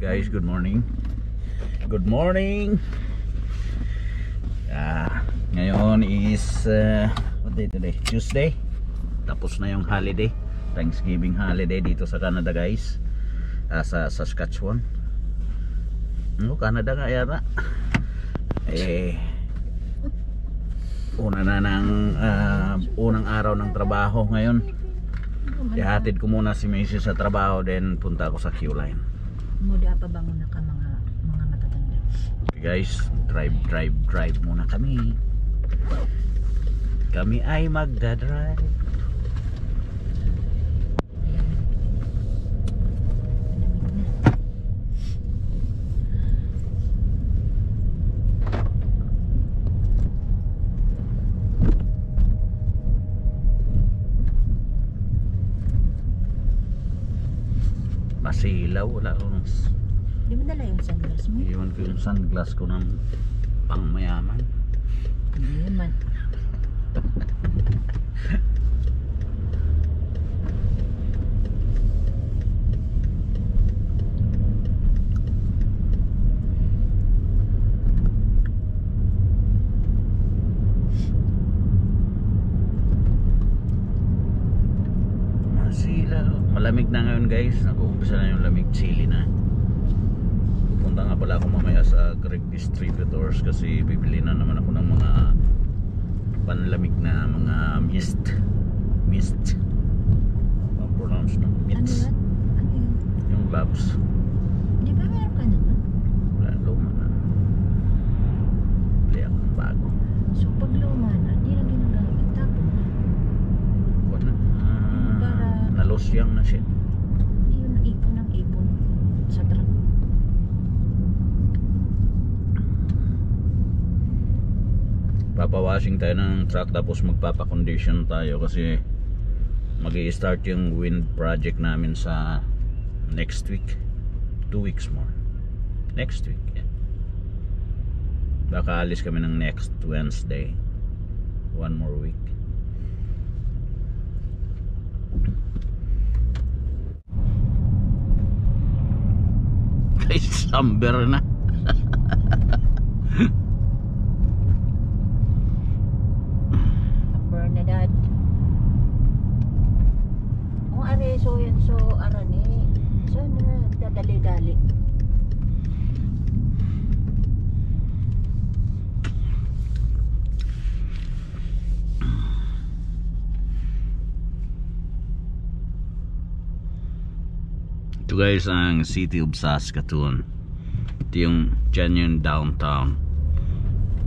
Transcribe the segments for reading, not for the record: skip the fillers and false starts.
Guys, good morning. Good morning. Ngayon is what day today? Tuesday. Tapos na yung holiday, Thanksgiving holiday dito sa Canada, guys. Sa Saskatchewan. Canada nga yata. Unang araw ng trabaho ngayon. Ihatid ko muna si Macy sa trabaho, then punta ako sa Q-Line. Muna pa ba muna ka mga matatanda? Okay guys, drive muna kami. Kami ay magdadrive. Masilaw, wala akong. Di mo dala yung sunglass mo? Iwan ko yung sunglass ko ng pangmayaman. Hindi man. Malamig na ngayon guys, nag-uumpisa na yung lamig, chilly na. Pupunta nga pala ako mamaya sa Greg Distributors kasi bibili na naman ako ng mga panlamig na mga mist. Ang pronounce no? Mist. Ano yun? Yung gloves. Di ba meron ka naman? Wala, luma na. Bili ako ng bago. So pag luma na, di lang ginagamit, tapon na. Wala na. Nalosyang na siya. Yun, ipon ng ipon sa truck. Papawashing tayo ng truck tapos magpapakondition tayo kasi mag-i-start yung wind project namin sa next week. 2 weeks more. Next week, yeah. Baka alis kami ng next Wednesday. 1 more week. Samber na. Bernadette. Kung are so yan so arani. So na dadali-dali. Ito guys ang City of Saskatoon. Ito yung genuine downtown.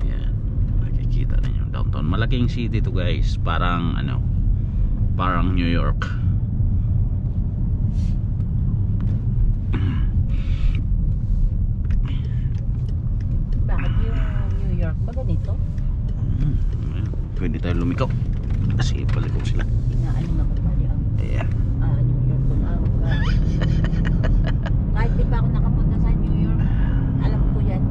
Yan, nakikita ninyo yung downtown. Malaking city to guys, parang parang New York. Bakit yung New York ba ganito? Pwede tayo lumikaw kasi palikot sila. Inaaling ako mali ang Yeah. New York ko na ako. Kahit di pa ako nakapunta sa New York, alam ko yan.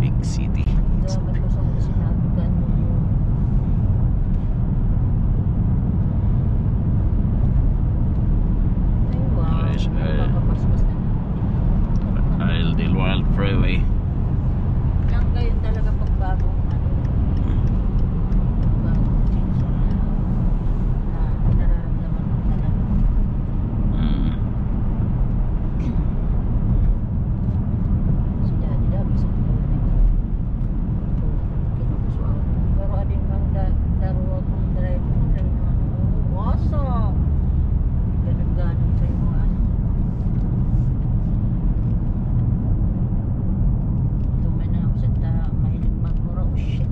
Big city. Dapat ko sa mga sinabi ka ay wow, Guys, papapaspas na Isle del Wild Freeway. lang kayo talaga pagbagong bagong change na nararamdaman ko talaga. Si Daddy daw bisa ko kinukuso ako. Pero adin mang daro akong drive mo rin na wasak. Ganun-ganun sa yung mga tuman na ako sa mahilig magmura. Oh shit.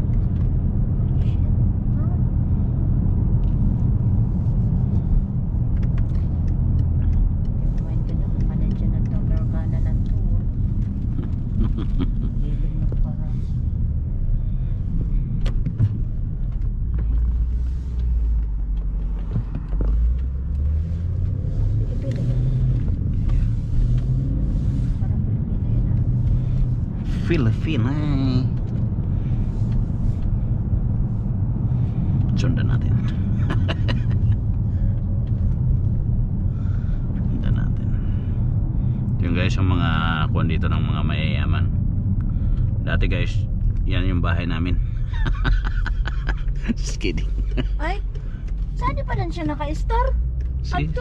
Shit. Huh? Kumain ka na, manensya na to, pero kana lang to. Gilid na para. Pilipino yun. Parang Pilipino yun ah. Filipina. Sundan natin. Sundan natin. Ito Yung guys, yung mga kuwan dito ng mga mayayaman. Dati guys, yan yung bahay namin. Just kidding. Ay, saan pa lang siya naka-star? Si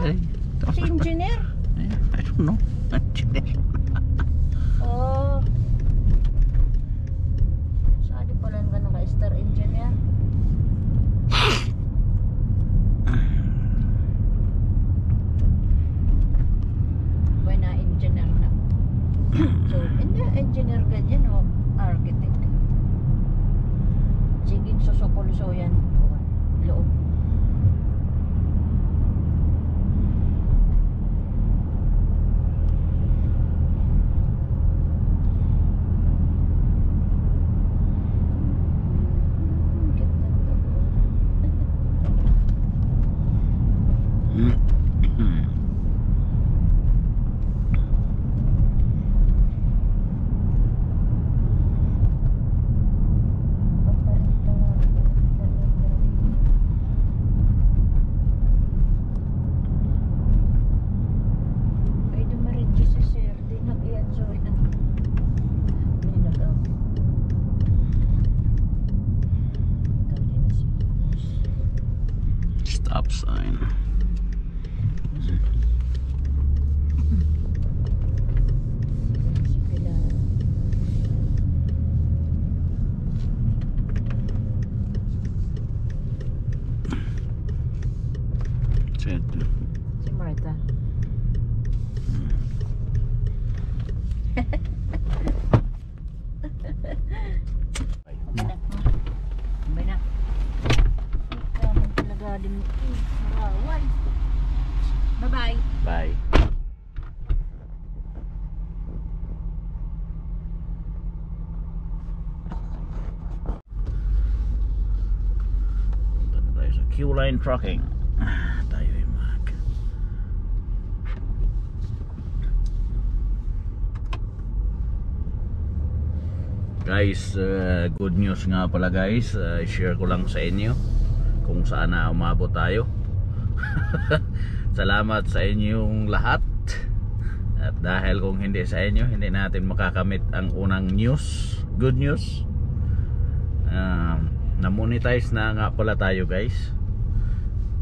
engineer? I don't know. Oh. Saan pa lang ka naka-star engineer? May na engineer na. So, hindi engineer ka dyan o architect? Sige, susupulso yan. Loob. Stop sign. Set. Si Martha. Bye na. Ikaw man talaga din. Maraway. Bye-bye. Bye. Punta na tayo sa Q-Line Trucking. Tayo ay mag guys, good news nga pala guys. Share ko lang sa inyo kung saan na umabot tayo. Salamat sa inyong lahat. At dahil kung hindi sa inyo, hindi natin makakamit ang unang news, good news. Na-monetize na nga pala tayo guys.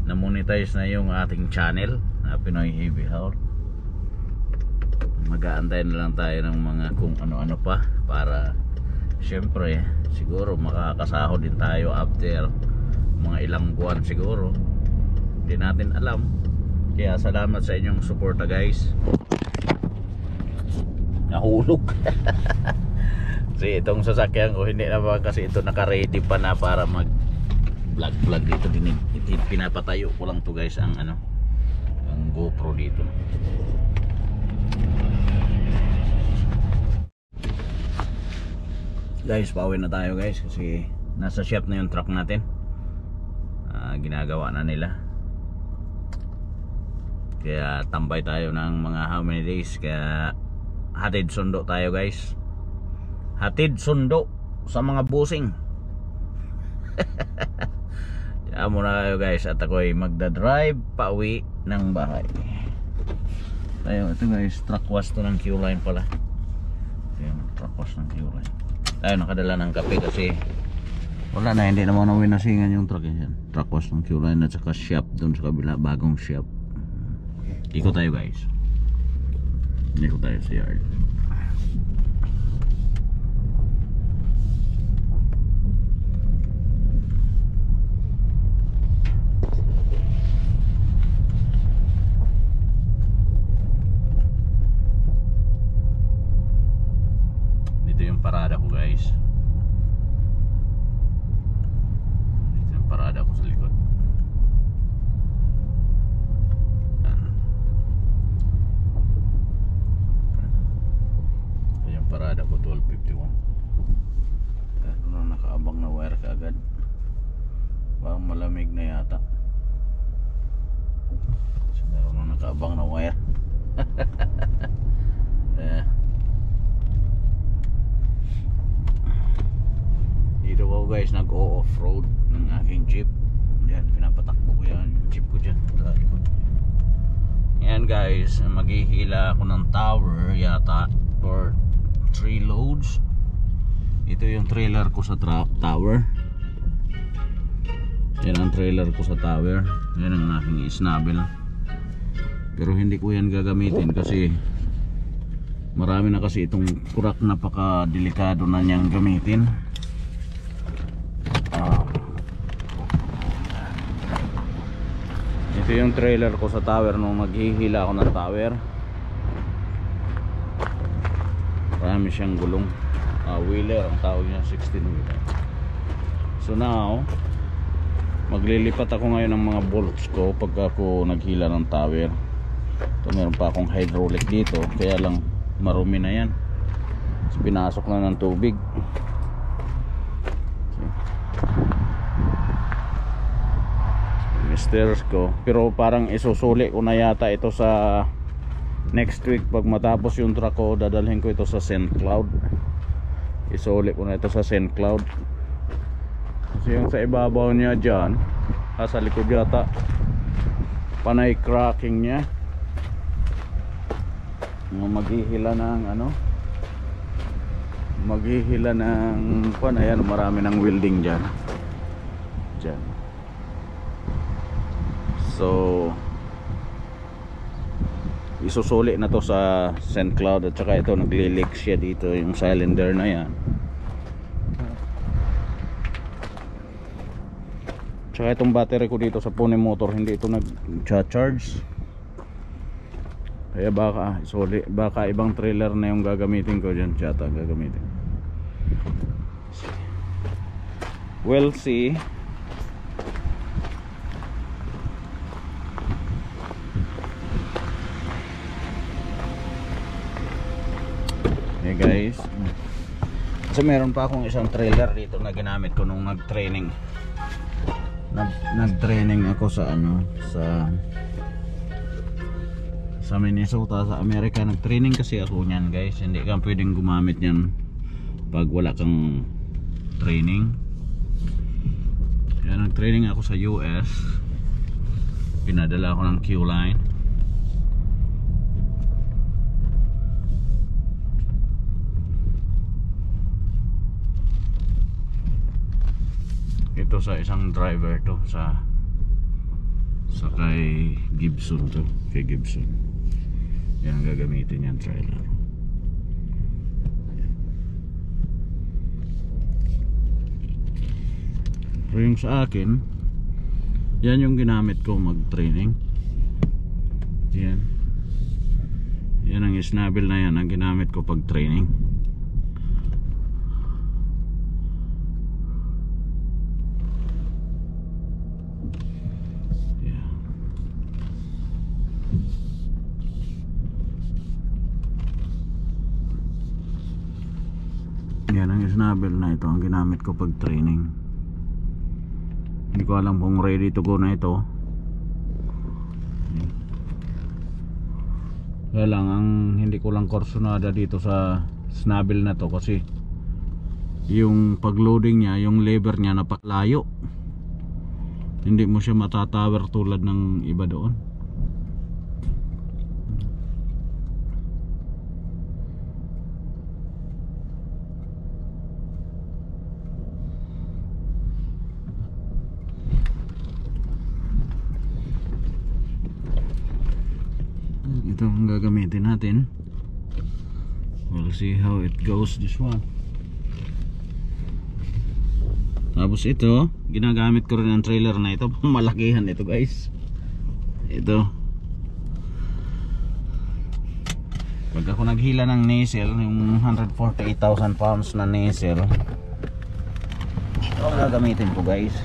Na-monetize na yung ating channel na Pinoy Heavy Haul. Mag-aantay na lang tayo ng mga kung ano-ano pa para syempre siguro makakasahod din tayo after mga ilang buwan siguro. Hindi natin alam. Kaya salamat sa inyong suporta guys. Nahulog. Kasi itong sasakyan ko hindi naman kasi ito naka-ready pa na para mag vlog dito. Pinapatayo ko lang to guys ang ang GoPro dito. Guys, pauwi na tayo guys kasi nasa shop na yung truck natin. Ginagawa na nila. Kaya tambay tayo ng mga how many days. Kaya hatid sundo tayo guys. Hatid sundo sa mga busing. Kaya muna kayo guys. At ako'y magdadrive pauwi ng bahay. Tayo, ito guys, truck wash to ng Q-Line pala. Ito yung truck wash ng Q-Line. Tayo nakadala ng kape kasi wala na, hindi naman na winasingan yung truck yan. Truck wash ng Q-Line at saka shop dun sa kabila, bagong shop. Ikot tayo guys. Ikot tayo sa yard. Dito yung parada ko guys. Dito yung parada ko sa likod. Ito yung parada ko 12:51. Ano na nakaabang na wire kaagad. Parang malamig na yata. So, meron na nakaabang na wire. Dito ko guys nag-o-off-road ng aking jeep. Diyan, pinapatakbo ko yan yung jeep ko dyan. Yan ngayon guys, maghihila ako ng tower yata for 3 loads. Ito yung trailer ko sa tower. Yan ang trailer ko sa tower. Yan ang aking snabel. Pero hindi ko yan gagamitin kasi marami na kasi itong kurak, napaka-delikado na niyang gamitin. Ito yung trailer ko sa tower nung maghihila ako ng tower. Marami siyang gulong. Wheeler ang tawag niya, 16 wheeler. So now maglilipat ako ngayon ng mga bolts ko pag ako naghila ng tower. So meron pa akong hydraulic dito, kaya lang marumi na yan. So, pinasok na ng tubig. Stairs ko, pero parang isusuli ko na yata ito sa next week. Pag matapos yung truck ko, dadalhin ko ito sa St. Cloud. Isuli ko na ito sa St. Cloud kasi yung sa ibabaw niya dyan, sa likod yata, panay cracking niya. Maghihila ng maghihila ng ayan, marami ng welding dyan. So isusuli na to sa St. Cloud. At saka ito, nagli-leak siya dito, yung cylinder na yan. Tsaka itong battery ko dito sa Pony Motor, hindi ito nag-charge. Kaya baka ibang trailer na yung gagamitin ko dyan. Tsata gagamitin. We'll see. Hey guys, kasi meron pa akong isang trailer dito na ginamit ko nung nag-training. Nag-training ako sa sa Minnesota, sa Amerika. Nag-training kasi ako niyan guys. Hindi ka pwedeng gumamit niyan pag wala kang training. Kaya nag-training ako sa US. Pinadala ako ng Q-Line. Ito sa isang driver to, sa kay Gibson to, kay Gibson. Yan ang gagamitin yan, trailer. Pero yung sa akin, yan yung ginamit ko mag-training. Yan ang snabel na yan ang ginamit ko pag training. Yan ang snabel na ito ang ginamit ko pag training. Hindi ko alam kung ready to go na ito. Kaya lang ang hindi ko lang kursunada dito sa snabel na to kasi yung pag-loading niya, yung lever niya napakalayo. Hindi mo siya matatower tulad ng iba doon. Ito ang gagamitin natin. We'll see how it goes, this one. Tapos ito, ginagamit ko rin ang trailer na ito. Malakihan ito guys. Ito, pag ako naghila ng nasal, yung 148,000 pounds na nasal, ito ang gagamitin ko guys.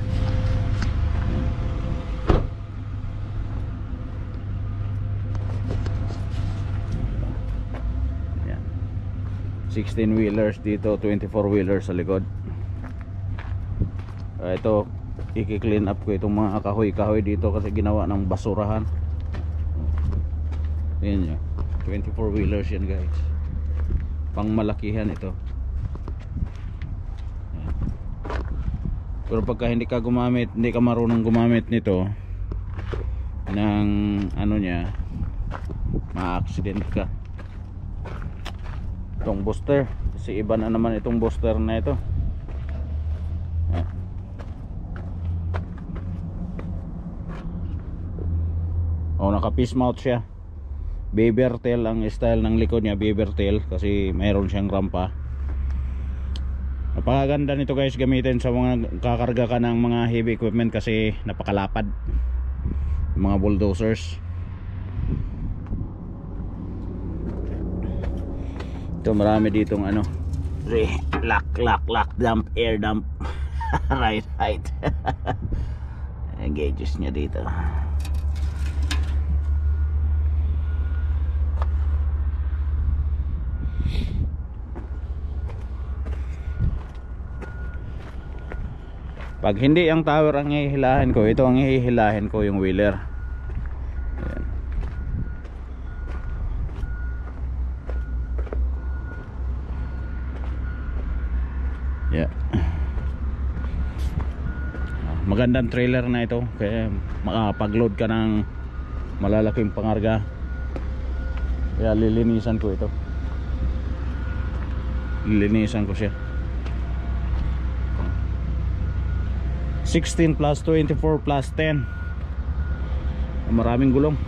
16 wheelers dito, 24 wheelers sa likod. Ito, i-clean up ko itong mga kahoy-kahoy dito kasi ginawa ng basurahan. Ayan yun, 24 wheelers yan guys, pang malakihan ito. Pero pagka hindi ka gumamit, hindi ka marunong gumamit nito ng ano niya, ma-accident ka. Itong booster kasi iba na naman itong booster na ito. Naka piece mount siya. Beaver tail ang style ng likod niya, beaver tail, kasi mayroon siyang rampa. Napakaganda nito guys gamitin sa mga kakarga ka ng mga heavy equipment kasi napakalapad. Mga bulldozers. Ito marami ditong ano, lock dump, air dump. right gauges niya dito. Pag hindi ang tower ang hihilahin ko, ito ang hihilahin ko, yung wheeler. Ayan. Yeah. Magandang trailer na ito, kaya makapag-load ka ng malalaking pangarga. Kaya lilinisan ko ito. Lilinisan ko siya. 16 plus 24 plus 10. Maraming gulong.